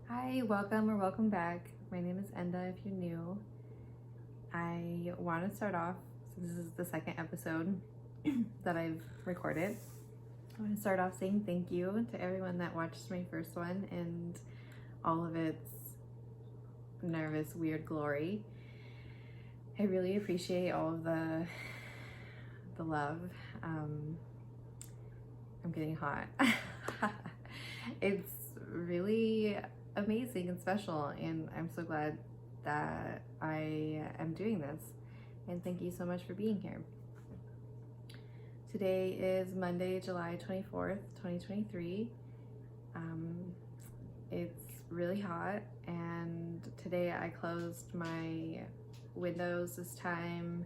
Hi, welcome or welcome back. My name is Enda if you're new. I want to start off, so this is the second episode that I've recorded. I want to start off saying thank you to everyone that watched my first one and all of its nervous, weird glory. I really appreciate all of the love. I'm getting hot. It's really amazing and special, and I'm so glad that I am doing this, and thank you so much for being here. Today is Monday, July 24th, 2023. It's really hot, and today I closed my windows this time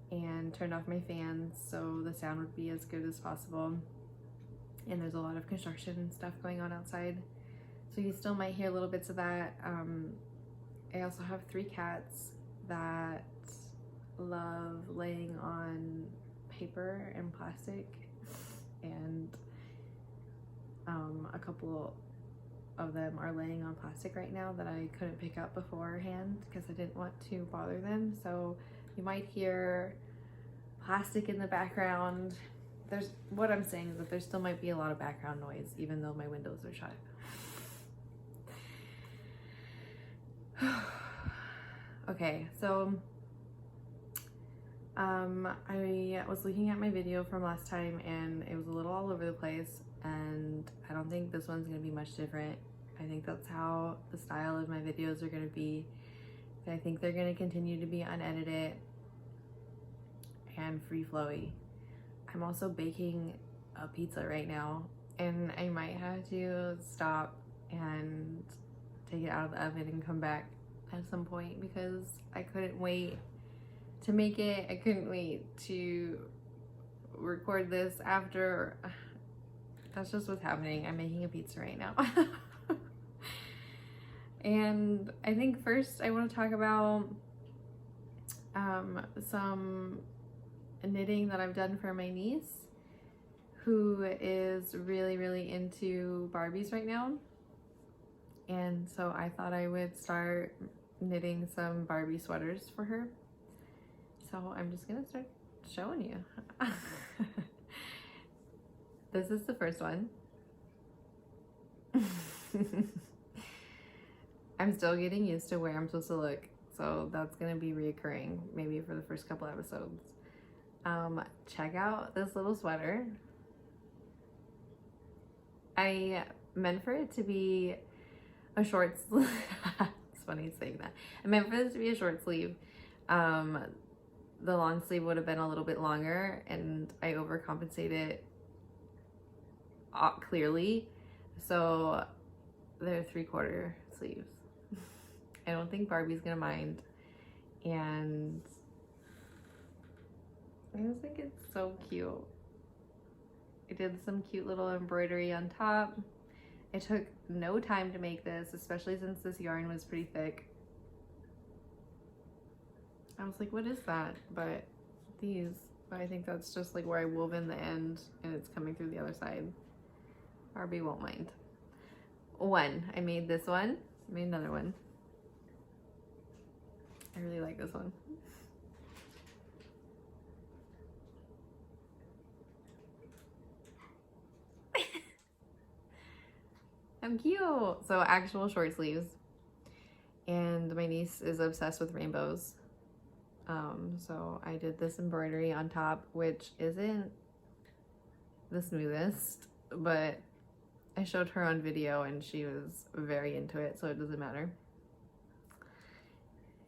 and turned off my fans so the sound would be as good as possible. And there's a lot of construction and stuff going on outside, so you still might hear little bits of that. I also have 3 cats that love laying on paper and plastic, and a couple of them are laying on plastic right now that I couldn't pick up beforehand because I didn't want to bother them. So you might hear plastic in the background. What I'm saying is that there still might be a lot of background noise even though my windows are shut. Okay, so I was looking at my video from last time and it was a little all over the place, and I don't think this one's gonna be much different. I think that's how the style of my videos are gonna be. I think they're gonna continue to be unedited and free-flowy. I'm also baking a pizza right now, and I might have to stop and take it out of the oven and come back at some point because I couldn't wait to make it. I couldn't wait to record this after. That's just what's happening. I'm making a pizza right now. And I think first I want to talk about some knitting that I've done for my niece, who is really into Barbies right now. And so I thought I would start knitting some Barbie sweaters for her. So I'm just gonna start showing you. This is the first one. I'm still getting used to where I'm supposed to look, so that's gonna be reoccurring maybe for the first couple episodes. Check out this little sweater. I meant for it to be a short sleeve. It's funny saying that. I meant for this to be a short sleeve. The long sleeve would have been a little bit longer, and I overcompensated clearly, so they're 3/4 sleeves. I don't think Barbie's gonna mind, and I just think it's so cute. I did some cute little embroidery on top. It took no time to make this, especially since this yarn was pretty thick. I was like, what is that? But I think that's just like where I wove in the end and it's coming through the other side. Barbie won't mind. I made this one. I made another one. I really like this one. I'm cute. So actual short sleeves. And my niece is obsessed with rainbows. So I did this embroidery on top, which isn't the smoothest, but I showed her on video and she was very into it, so it doesn't matter.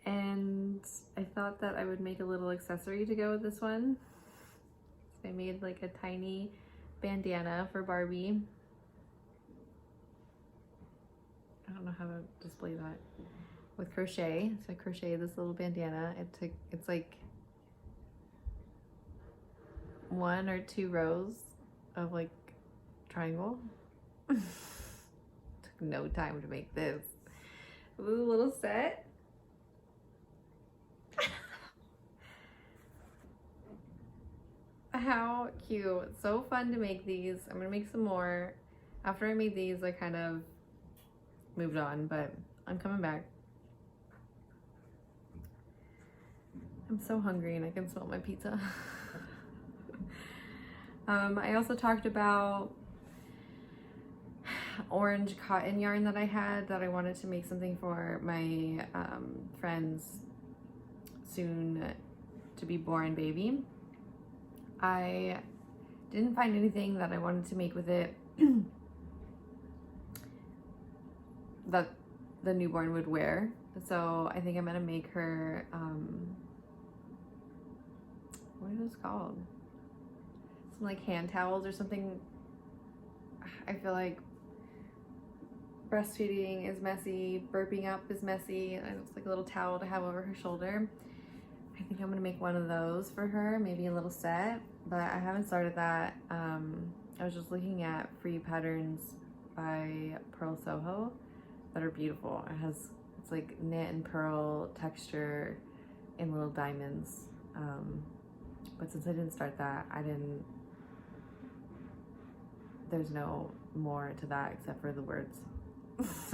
And I thought that I would make a little accessory to go with this one. So I made like a tiny bandana for Barbie. I don't know how to display that. With crochet. So I crocheted this little bandana. It's like 1 or 2 rows of like triangle. Took no time to make this. It was a little set. How cute. So fun to make these. I'm gonna make some more. After I made these, I kind of moved on, but I'm coming back. I'm so hungry and I can smell my pizza. I also talked about orange cotton yarn that I had that I wanted to make something for my friend's soon to be born baby. I didn't find anything that I wanted to make with it that the newborn would wear, so I think I'm gonna make her what is this called? Some like hand towels or something. I feel like breastfeeding is messy, burping up is messy, and it's like a little towel to have over her shoulder. I think I'm gonna make one of those for her, maybe a little set, but I haven't started that. I was just looking at free patterns by Purl Soho that are beautiful. It's like knit and purl texture in little diamonds. But since I didn't start that, there's no more to that except for the words.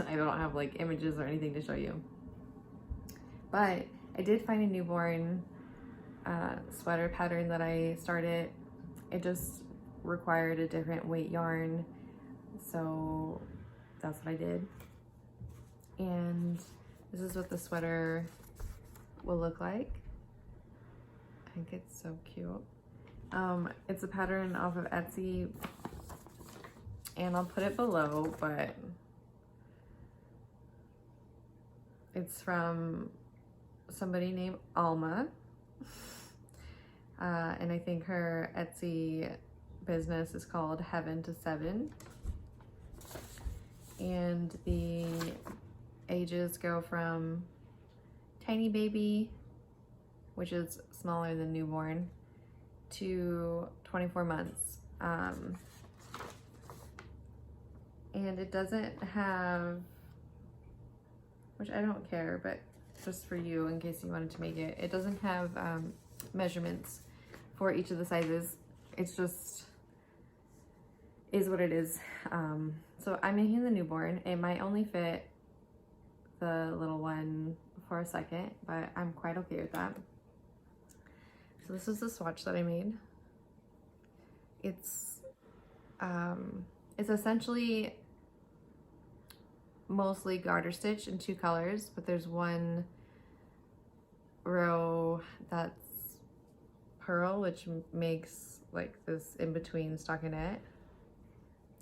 I don't have like images or anything to show you. But I did find a newborn sweater pattern that I started. It just required a different weight yarn, so that's what I did. And this is what the sweater will look like. I think it's so cute. It's a pattern off of Etsy, and I'll put it below, but it's from somebody named Alma. And I think her Etsy business is called Heaven to Seven. And the ages go from tiny baby, which is smaller than newborn, to 24 months. And it doesn't have, which I don't care, but just for you in case you wanted to make it, it doesn't have measurements for each of the sizes. It's just is what it is. So I'm making the newborn. It might only fit the little one for a second, but I'm quite okay with that. So this is the swatch that I made. It's essentially mostly garter stitch in 2 colors, but there's one row that's purl, which makes like this in-between stockinette,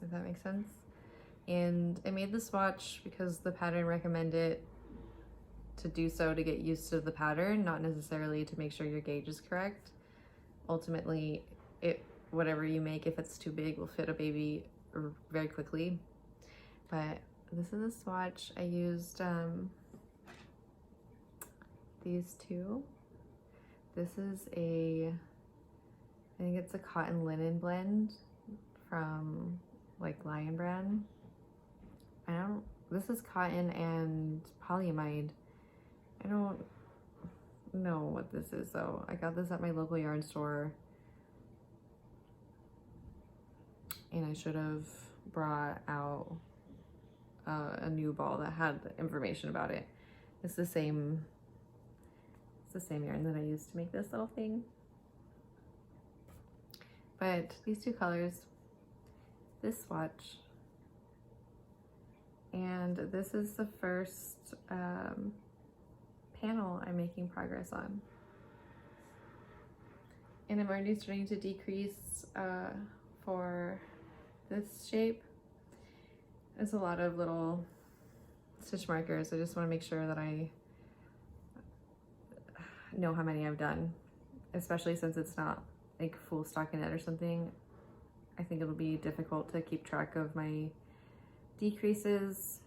if that makes sense. And I made the swatch because the pattern recommended to do so to get used to the pattern, not necessarily to make sure your gauge is correct. Ultimately, whatever you make, if it's too big, will fit a baby very quickly. But this is a swatch. I used these two. This is I think it's a cotton linen blend from like Lion Brand. This is cotton and polyamide. I don't know what this is though. I got this at my local yarn store, and I should have brought out a new ball that had the information about it. It's the same yarn that I used to make this little thing. But these 2 colors, this swatch, and this is the first panel I'm making progress on. And I'm already starting to decrease for this shape. There's a lot of little stitch markers. I just want to make sure that I know how many I've done, especially since it's not like full stockinette or something. I think it'll be difficult to keep track of my decreases.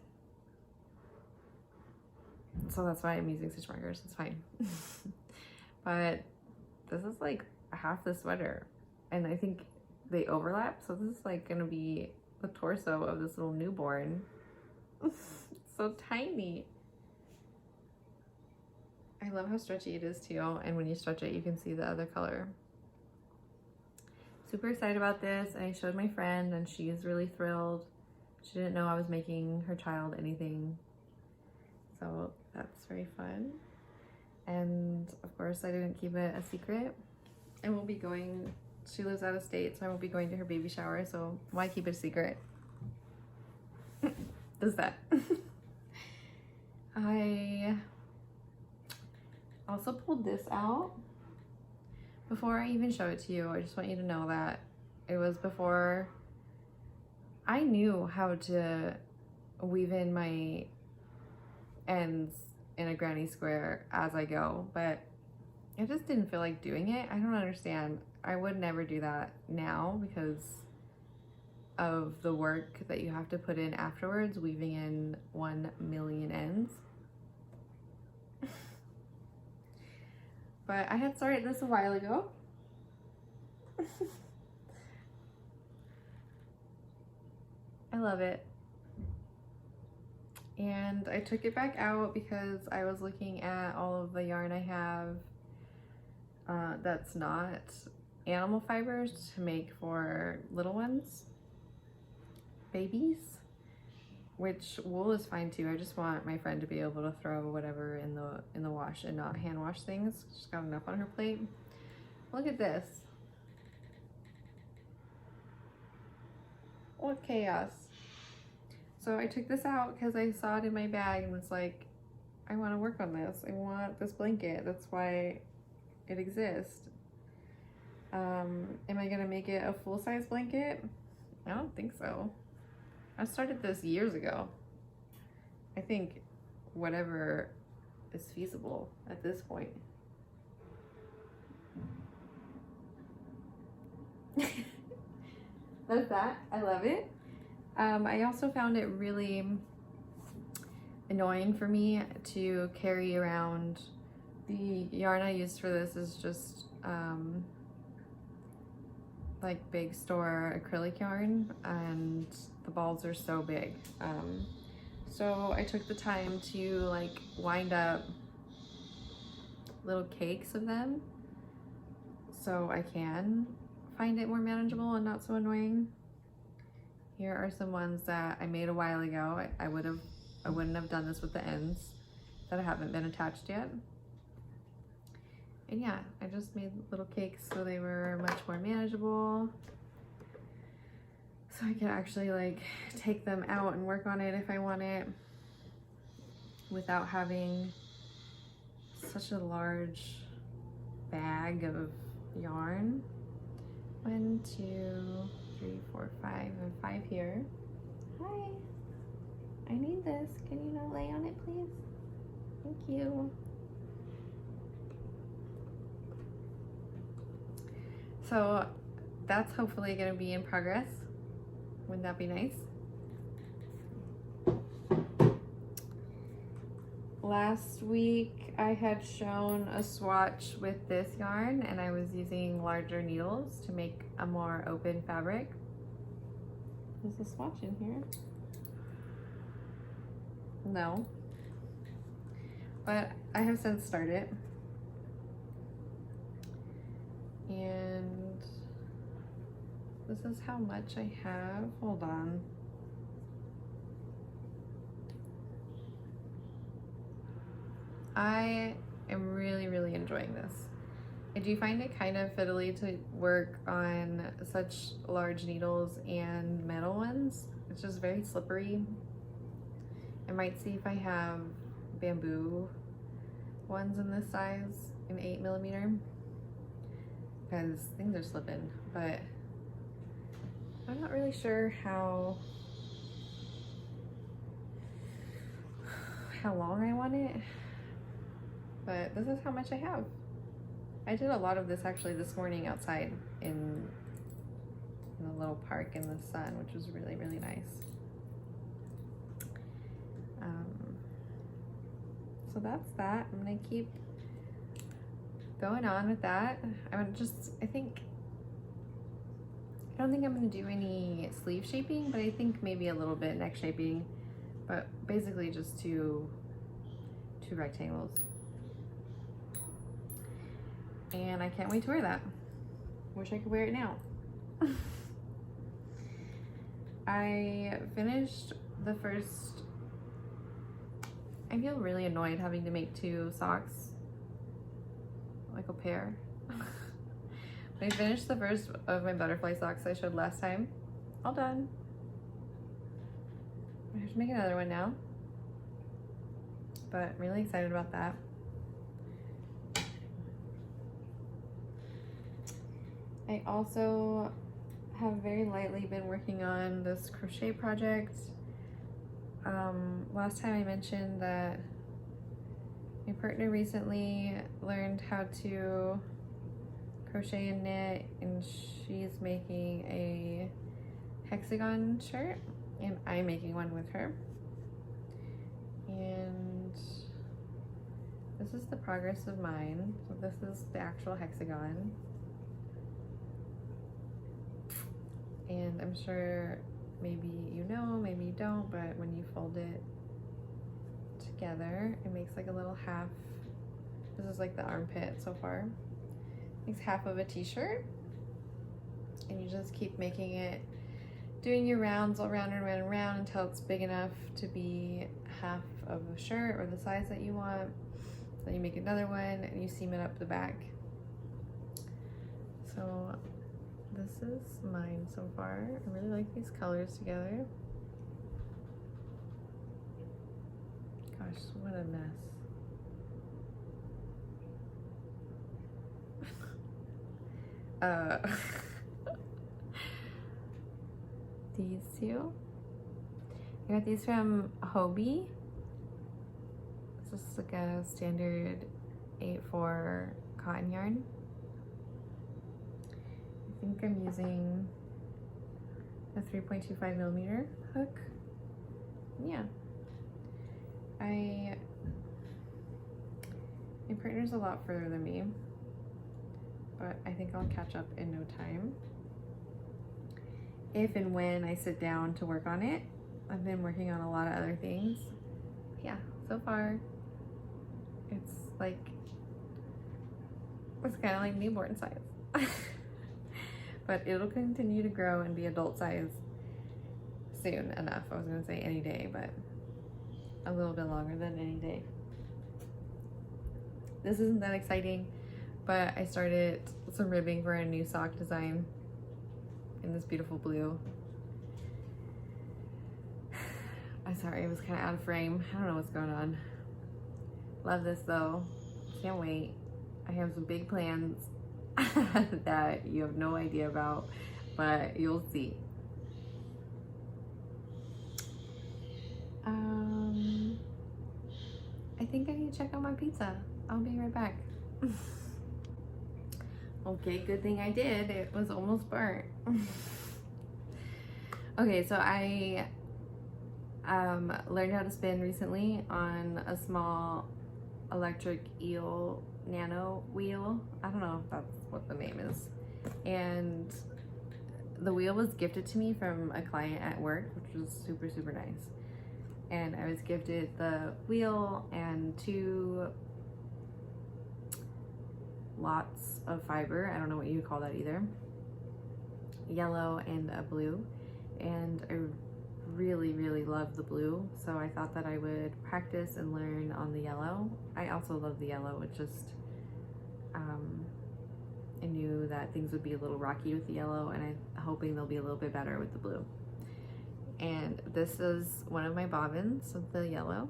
So that's why I'm using stitch markers. It's fine. But this is like half the sweater, and I think they overlap. So this is like gonna be the torso of this little newborn. It's so tiny. I love how stretchy it is too, and when you stretch it you can see the other color. Super excited about this, and I showed my friend and she's really thrilled. She didn't know I was making her child anything, so that's very fun. And of course I didn't keep it a secret. I won't be going, she lives out of state, so I won't be going to her baby shower, so why keep it a secret? Does that. I also pulled this out. Before I even show it to you, I just want you to know that it was before I knew how to weave in my ends in a granny square as I go, but I just didn't feel like doing it. I don't understand. I would never do that now because of the work that you have to put in afterwards, weaving in 1 million ends. But I had started this a while ago. I love it. And I took it back out because I was looking at all of the yarn I have that's not animal fibers to make for little ones, babies, which wool is fine too. I just want my friend to be able to throw whatever in the wash and not hand wash things. She's got enough on her plate. Look at this. What chaos. So I took this out because I saw it in my bag and was like, I want to work on this. I want this blanket. That's why it exists. Am I gonna make it a full-size blanket? I don't think so. I started this years ago. I think whatever is feasible at this point. That's that. I love it. I also found it really annoying for me to carry around. The yarn I used for this is just like big store acrylic yarn, and the balls are so big. So I took the time to like wind up little cakes of them so I can find it more manageable and not so annoying. Here are some ones that I made a while ago. I wouldn't have done this with the ends that haven't been attached yet. And yeah, I just made little cakes so they were much more manageable. So I could actually like take them out and work on it if I want it without having such a large bag of yarn. 1, 2, 3, 4, 5, and 5 here. Hi, I need this. Can you not lay on it, please? Thank you. So that's hopefully going to be in progress. Wouldn't that be nice? Last week I had shown a swatch with this yarn and I was using larger needles to make a more open fabric. Is the swatch in here? No. But I have since started. And this is how much I have. Hold on. I am really enjoying this. I do find it kind of fiddly to work on such large needles and metal ones. It's just very slippery. I might see if I have bamboo ones in this size, in 8mm, because things are slipping, but I'm not really sure how long I want it, but this is how much I have. I did a lot of this actually this morning outside in a little park in the sun, which was really nice. So that's that. I'm gonna keep going on with that. I don't think I'm gonna do any sleeve shaping, but I think maybe a little bit neck shaping, but basically just two rectangles. And I can't wait to wear that. Wish I could wear it now. I finished the first. I feel really annoyed having to make 2 socks, like a pair. I finished the first of my butterfly socks I showed last time. All done. I have to make another one now, but I'm really excited about that. I also have very lightly been working on this crochet project. Last time I mentioned that my partner recently learned how to crochet and knit, and she's making a Hexagon shirt, and I'm making one with her. And this is the progress of mine. So this is the actual hexagon. And I'm sure maybe you know, maybe you don't, but when you fold it together, it makes like a little half. This is like the armpit so far. Makes half of a t-shirt. And you just keep making it, doing your rounds all around and around and around until it's big enough to be half of a shirt or the size that you want. Then you make another one and you seam it up the back. So this is mine so far. I really like these colors together. Gosh, what a mess. These 2. I got these from Hobie. This is like a standard 8/4 cotton yarn. I think I'm using a 3.25 millimeter hook. Yeah. My partner's a lot further than me, but I think I'll catch up in no time. If and when I sit down to work on it. I've been working on a lot of other things. Yeah, so far it's kind of like newborn size. But it'll continue to grow and be adult size soon enough. I was gonna say any day, but a little bit longer than any day. This isn't that exciting, but I started some ribbing for a new sock design in this beautiful blue. I'm sorry, it was kind of out of frame. I don't know what's going on. Love this though. Can't wait. I have some big plans that you have no idea about, but you'll see. I think I need to check out my pizza. I'll be right back. Okay, good thing I did. It was almost burnt. Okay, so I learned how to spin recently on a small electric eel nano wheel. I don't know if that's what the name is. And the wheel was gifted to me from a client at work, which was super, super nice. And I was gifted the wheel and 2 lots of fiber. I don't know what you call that either. Yellow and a blue. And I really, really love the blue. So I thought that I would practice and learn on the yellow. I also love the yellow. It just, I knew that things would be a little rocky with the yellow, and I'm hoping they'll be a little bit better with the blue. And this is one of my bobbins of the yellow.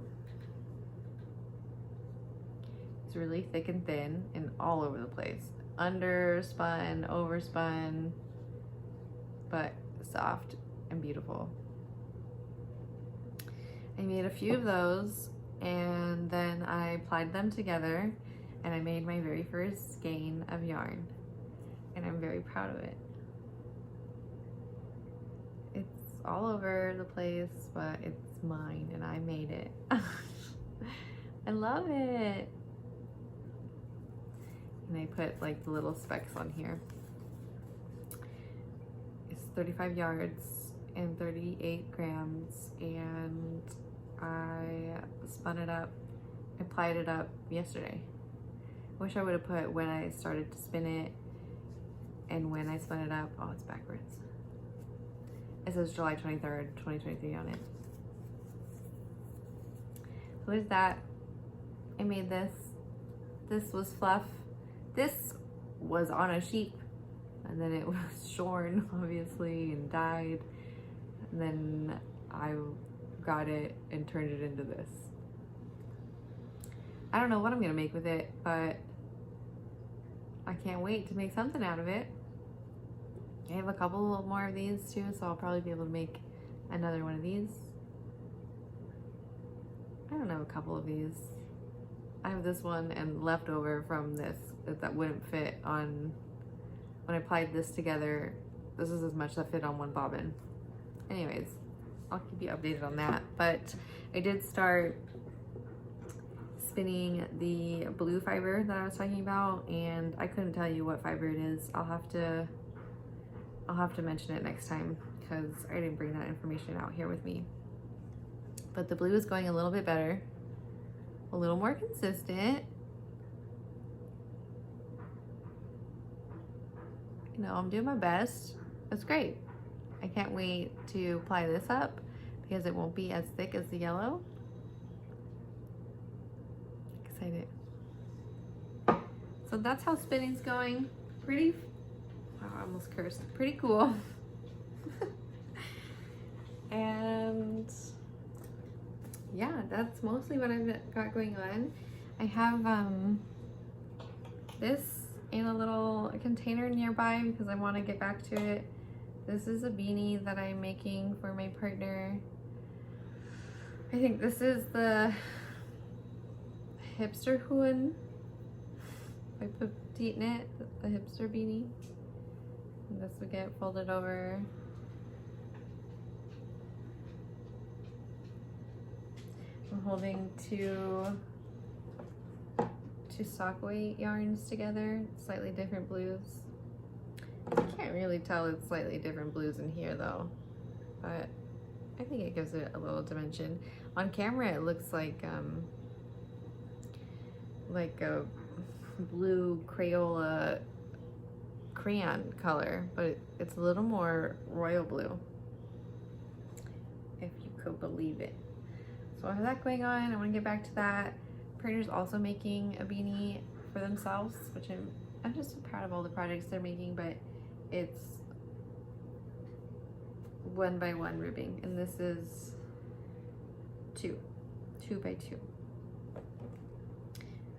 It's really thick and thin and all over the place. Underspun, overspun, but soft and beautiful. I made a few of those, and then I applied them together, and I made my very first skein of yarn, and I'm very proud of it. It's all over the place, but it's mine and I made it. I love it. And I put like the little specks on here. It's 35 yards and 38 grams, and I spun it up, I plied it up yesterday. Wish I would have put when I started to spin it and when I spun it up. Oh, it's backwards. It says July 23rd, 2023 on it. So there's that. I made this. This was fluff. This was on a sheep, and then it was shorn, obviously, and dyed. And then I got it and turned it into this. I don't know what I'm gonna make with it, but I can't wait to make something out of it. I have a couple more of these too, so I'll probably be able to make another one of these. I don't know, a couple of these. I have this one and leftover from this that wouldn't fit on, when I applied this together, this is as much that fit on one bobbin. Anyways, I'll keep you updated on that. But I did start spinning the blue fiber that I was talking about, and I couldn't tell you what fiber it is. I'll have to mention it next time because I didn't bring that information out here with me. But the blue is going a little bit better, a little more consistent. You know, I'm doing my best. It's great. I can't wait to apply this up because it won't be as thick as the yellow. Excited. So that's how spinning's going. Pretty, wow, I almost cursed. Pretty cool. And yeah, that's mostly what I've got going on. I have this in a little container nearby because I want to get back to it. This is a beanie that I'm making for my partner. I think this is the hipster hoon by Petite Knit, the hipster beanie. And this would get folded over. I'm holding two sock weight yarns together, slightly different blues. I can't really tell it's slightly different blues in here though, but I think it gives it a little dimension. On camera it looks like a blue Crayola crayon color, but it's a little more royal blue, if you could believe it. So I have that going on. I want to get back to that. Partner's also making a beanie for themselves, which I'm just so proud of all the projects they're making, but it's 1x1 ribbing, and this is 2x2.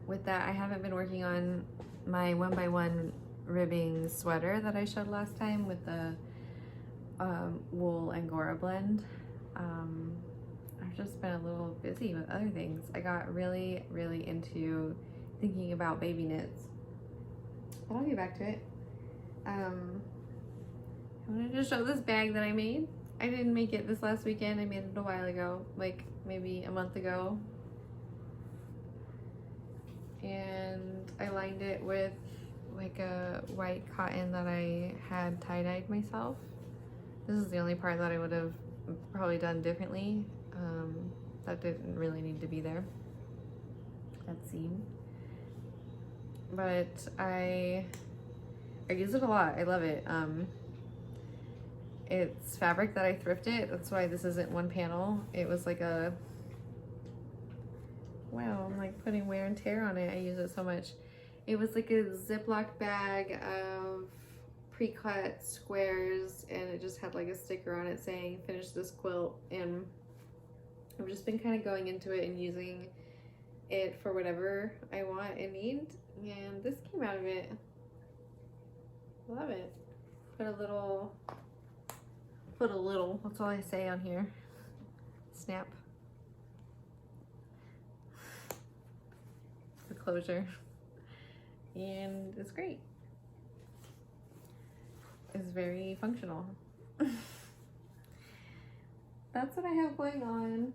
With that, I haven't been working on my 1x1 ribbing sweater that I showed last time with the wool Angora blend. I've just been a little busy with other things. I got really into thinking about baby knits, but I'll get back to it. I wanted to show this bag that I made. I didn't make it this last weekend. I made it a while ago, like maybe a month ago. And I lined it with like a white cotton that I had tie-dyed myself. This is the only part that I would have probably done differently. That didn't really need to be there, that seam. But I use it a lot. I love it. It's fabric that I thrifted. That's why this isn't one panel. It was like a, wow, I'm like putting wear and tear on it. I use it so much. It was like a Ziploc bag of pre-cut squares, and it just had like a sticker on it saying finish this quilt. And I've just been kind of going into it and using it for whatever I want and need, and this came out of it. Love it. Put a little, that's all I say on here. Snap. The closure. And it's great. It's very functional. That's what I have going on.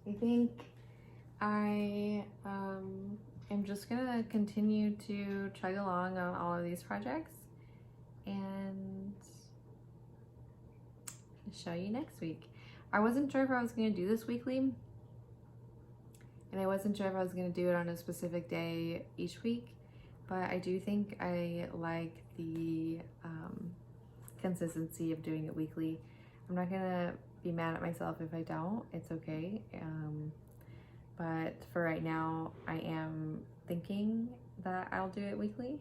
I think I am just gonna continue to chug along on all of these projects and show you next week. I wasn't sure if I was gonna do this weekly, and I wasn't sure if I was gonna do it on a specific day each week, but I do think I like the consistency of doing it weekly. I'm not gonna be mad at myself if I don't. It's okay. But for right now, I am thinking that I'll do it weekly.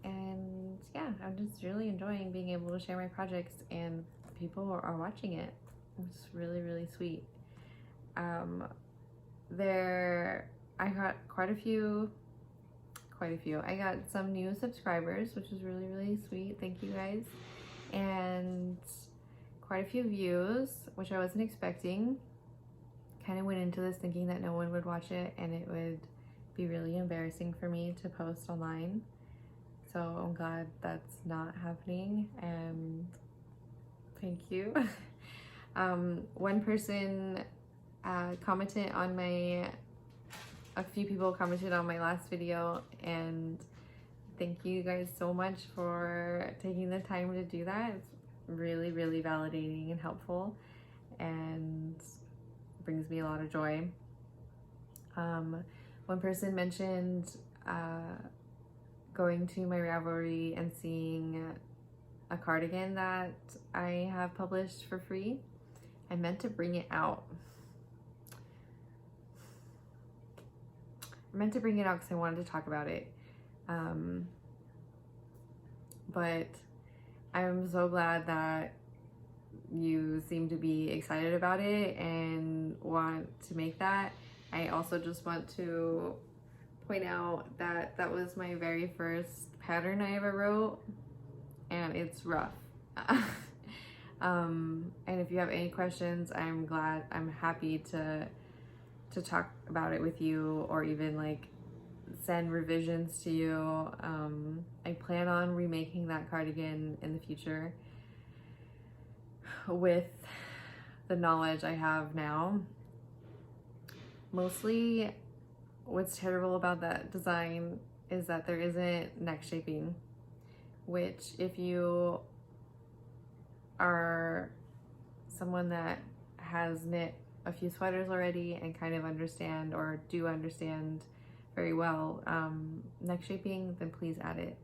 And yeah, I'm just really enjoying being able to share my projects and people are watching it. It's really, really sweet. I got quite a few. I got some new subscribers, which is really, really sweet. Thank you guys. And quite a few views, which I wasn't expecting. Kind of went into this thinking that no one would watch it and it would be really embarrassing for me to post online. So I'm glad that's not happening, and thank you. One person commented on a few people commented on my last video, and thank you guys so much for taking the time to do that. It's really, really validating and helpful and brings me a lot of joy. One person mentioned going to my Ravelry and seeing a cardigan that I have published for free. I meant to bring it out. Because I wanted to talk about it. But I'm so glad that you seem to be excited about it and want to make that. I also just want to point out that that was my very first pattern I ever wrote, and it's rough. And if you have any questions, I'm happy to talk about it with you, or even like send revisions to you. I plan on remaking that cardigan in the future with the knowledge I have now. Mostly what's terrible about that design is that there isn't neck shaping, which if you are someone that has knit a few sweaters already and kind of understand, or do understand very well, neck shaping, then please add it.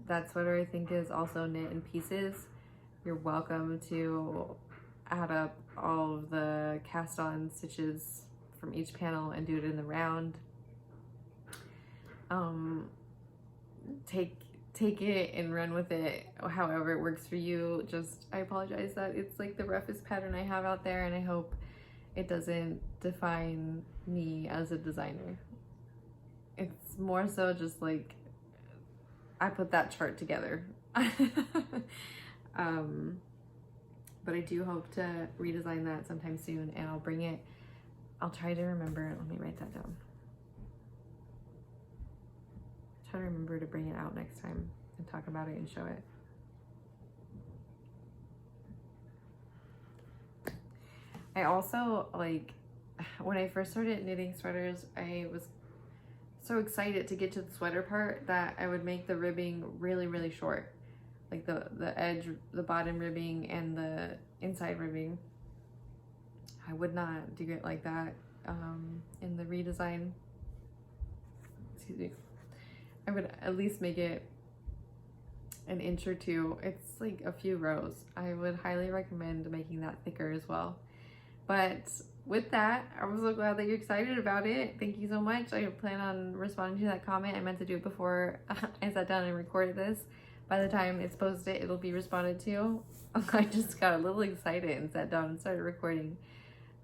That sweater I think is also knit in pieces. You're welcome to add up all of the cast on stitches from each panel and do it in the round. Take it and run with it however it works for you. Just, I apologize that it's like the roughest pattern I have out there, and I hope it doesn't define me as a designer. It's more so just like I put that chart together. But I do hope to redesign that sometime soon, and I'll try to remember. Let me write that down. Try to remember to bring it out next time and talk about it and show it. I also, like, when I first started knitting sweaters, I was so excited to get to the sweater part that I would make the ribbing really, really short. Like the edge, the bottom ribbing and the inside ribbing. I would not do it like that in the redesign. Excuse me. I would at least make it an inch or two. It's like a few rows. I would highly recommend making that thicker as well. But with that, I'm so glad that you're excited about it. Thank you so much. I plan on responding to that comment. I meant to do it before I sat down and recorded this. By the time it's posted, it'll be responded to. I just got a little excited and sat down and started recording.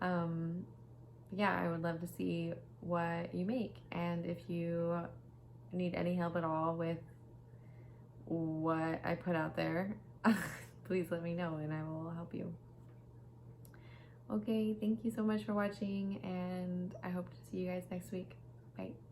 Yeah, I would love to see what you make. And if you need any help at all with what I put out there, please let me know and I will help you. Okay, thank you so much for watching, and I hope to see you guys next week. Bye.